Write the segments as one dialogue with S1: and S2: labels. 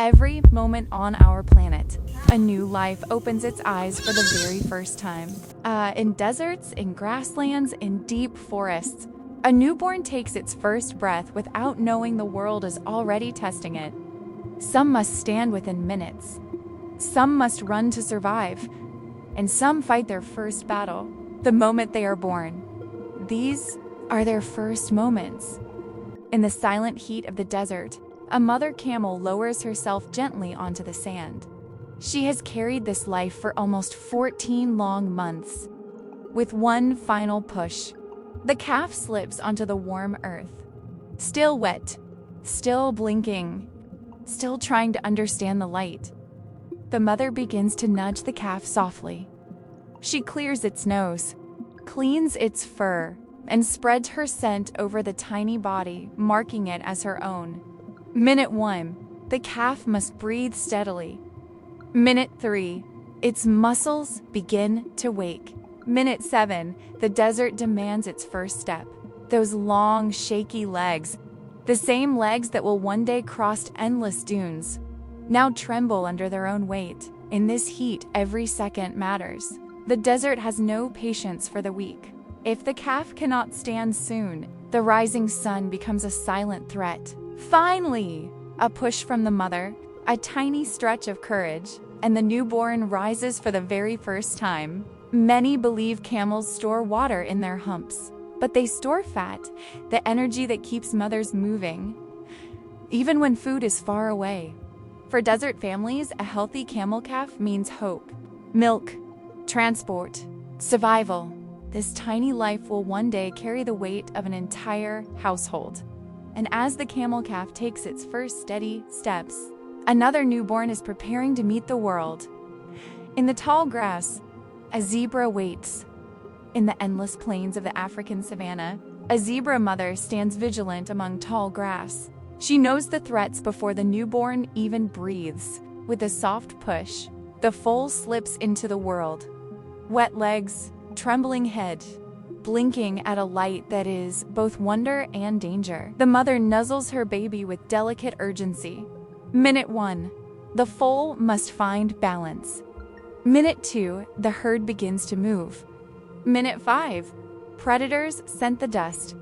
S1: every moment on our planet, a new life opens its eyes for the very first time. In deserts, in grasslands, in deep forests, a newborn takes its first breath without knowing the world is already testing it. Some must stand within minutes. Some must run to survive. And some fight their first battle the moment they are born. These are their first moments. In the silent heat of the desert, a mother camel lowers herself gently onto the sand. She has carried this life for almost 14 long months. With one final push, the calf slips onto the warm earth. Still wet, still blinking, still trying to understand the light. The mother begins to nudge the calf softly. She clears its nose, cleans its fur, and spreads her scent over the tiny body, marking it as her own. Minute 1, the calf must breathe steadily. Minute 3, its muscles begin to wake. Minute 7, the desert demands its first step. Those long, shaky legs, the same legs that will one day cross endless dunes, now tremble under their own weight. In this heat, every second matters. The desert has no patience for the weak. If the calf cannot stand soon, the rising sun becomes a silent threat. Finally, a push from the mother, a tiny stretch of courage, and the newborn rises for the very first time. Many believe camels store water in their humps, but they store fat, the energy that keeps mothers moving, even when food is far away. For desert families, a healthy camel calf means hope, milk, transport, survival. This tiny life will one day carry the weight of an entire household. And as the camel calf takes its first steady steps, another newborn is preparing to meet the world. In the tall grass, a zebra waits. In the endless plains of the African savanna, a zebra mother stands vigilant among tall grass. She knows the threats before the newborn even breathes. With a soft push, the foal slips into the world. Wet legs, trembling head, blinking at a light that is both wonder and danger. The mother nuzzles her baby with delicate urgency. Minute 1, the foal must find balance. Minute 2, the herd begins to move. Minute 5, predators scent the dust.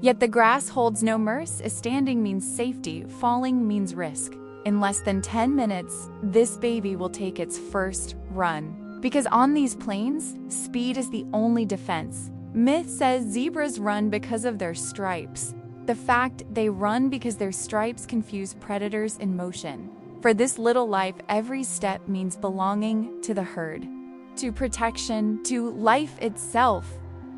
S1: Yet the grass holds no mercy, as standing means safety, falling means risk. In less than 10 minutes, this baby will take its first run. Because on these plains, speed is the only defense. Myth says zebras run because of their stripes. The fact they run because their stripes confuse predators in motion. For this little life, every step means belonging to the herd, to protection, to life itself.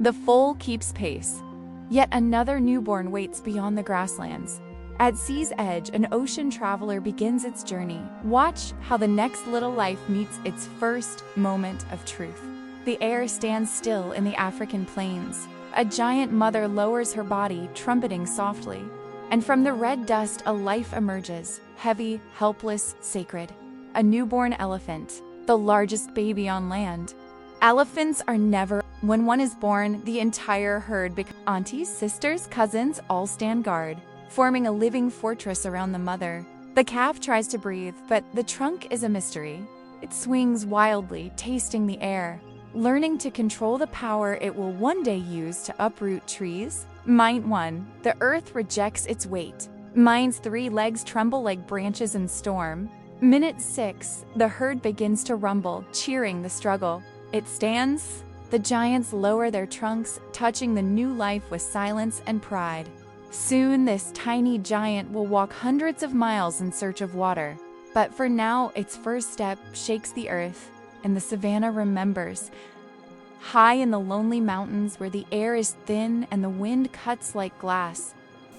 S1: The foal keeps pace. Yet another newborn waits beyond the grasslands. At sea's edge, an ocean traveler begins its journey. Watch how the next little life meets its first moment of truth. The air stands still in the African plains. A giant mother lowers her body, trumpeting softly. And from the red dust, a life emerges, heavy, helpless, sacred. A newborn elephant, the largest baby on land. Elephants are never. When one is born, the entire herd becomes aunties, sisters, cousins, all stand guard, forming a living fortress around the mother. The calf tries to breathe, but the trunk is a mystery. It swings wildly, tasting the air, learning to control the power it will one day use to uproot trees. Minute 1, the earth rejects its weight. Mine's 3 legs tremble like branches in storm. Minute 6, the herd begins to rumble, cheering the struggle. It stands. The giants lower their trunks, touching the new life with silence and pride. Soon, this tiny giant will walk hundreds of miles in search of water. But for now, its first step shakes the earth, and the savannah remembers. High in the lonely mountains where the air is thin and the wind cuts like glass,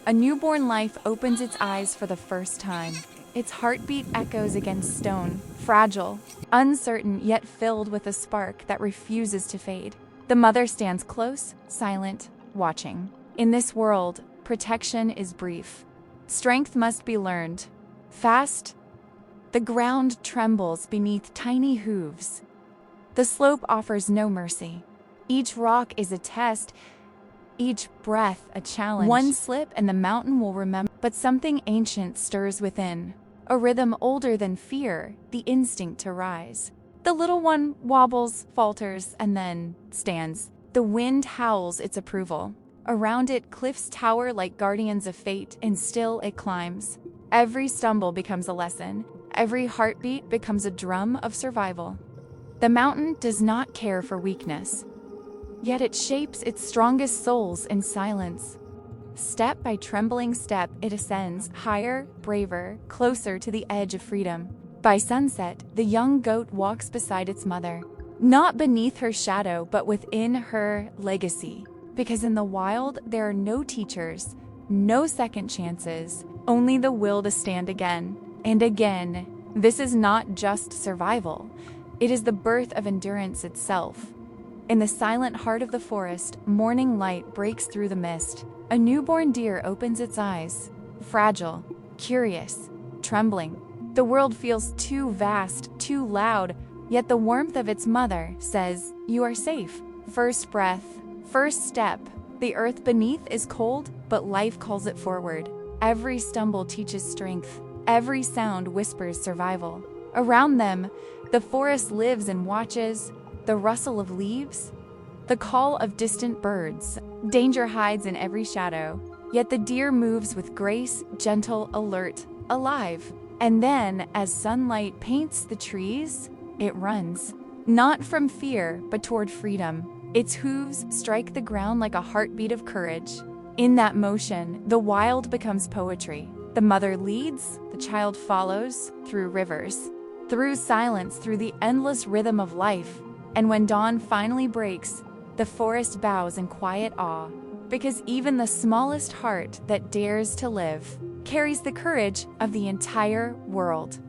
S1: a newborn life opens its eyes for the first time. Its heartbeat echoes against stone, fragile, uncertain, yet filled with a spark that refuses to fade. The mother stands close, silent, watching. In this world, protection is brief. Strength must be learned. Fast, the ground trembles beneath tiny hooves. The slope offers no mercy. Each rock is a test, each breath a challenge. One slip and the mountain will remember. But something ancient stirs within. a rhythm older than fear, the instinct to rise. The little one wobbles, falters, and then stands. The wind howls its approval. Around it, cliffs tower like guardians of fate, and still it climbs. Every stumble becomes a lesson. Every heartbeat becomes a drum of survival. The mountain does not care for weakness, yet it shapes its strongest souls in silence. Step by trembling step, it ascends, higher, braver, closer to the edge of freedom. By sunset, the young goat walks beside its mother, not beneath her shadow, but within her legacy. Because in the wild, there are no teachers, no second chances, only the will to stand again and again. This is not just survival. It is the birth of endurance itself. In the silent heart of the forest, morning light breaks through the mist. A newborn deer opens its eyes, fragile, curious, trembling. The world feels too vast, too loud, yet the warmth of its mother says, "You are safe." First breath, first step. The earth beneath is cold, but life calls it forward. Every stumble teaches strength. Every sound whispers survival. Around them, the forest lives and watches, the rustle of leaves, the call of distant birds. Danger hides in every shadow, yet the deer moves with grace, gentle, alert, alive. And then, as sunlight paints the trees, it runs. Not from fear, but toward freedom. Its hooves strike the ground like a heartbeat of courage. In that motion, the wild becomes poetry. The mother leads, the child follows, through rivers, through silence, through the endless rhythm of life. And when dawn finally breaks, the forest bows in quiet awe, because even the smallest heart that dares to live carries the courage of the entire world.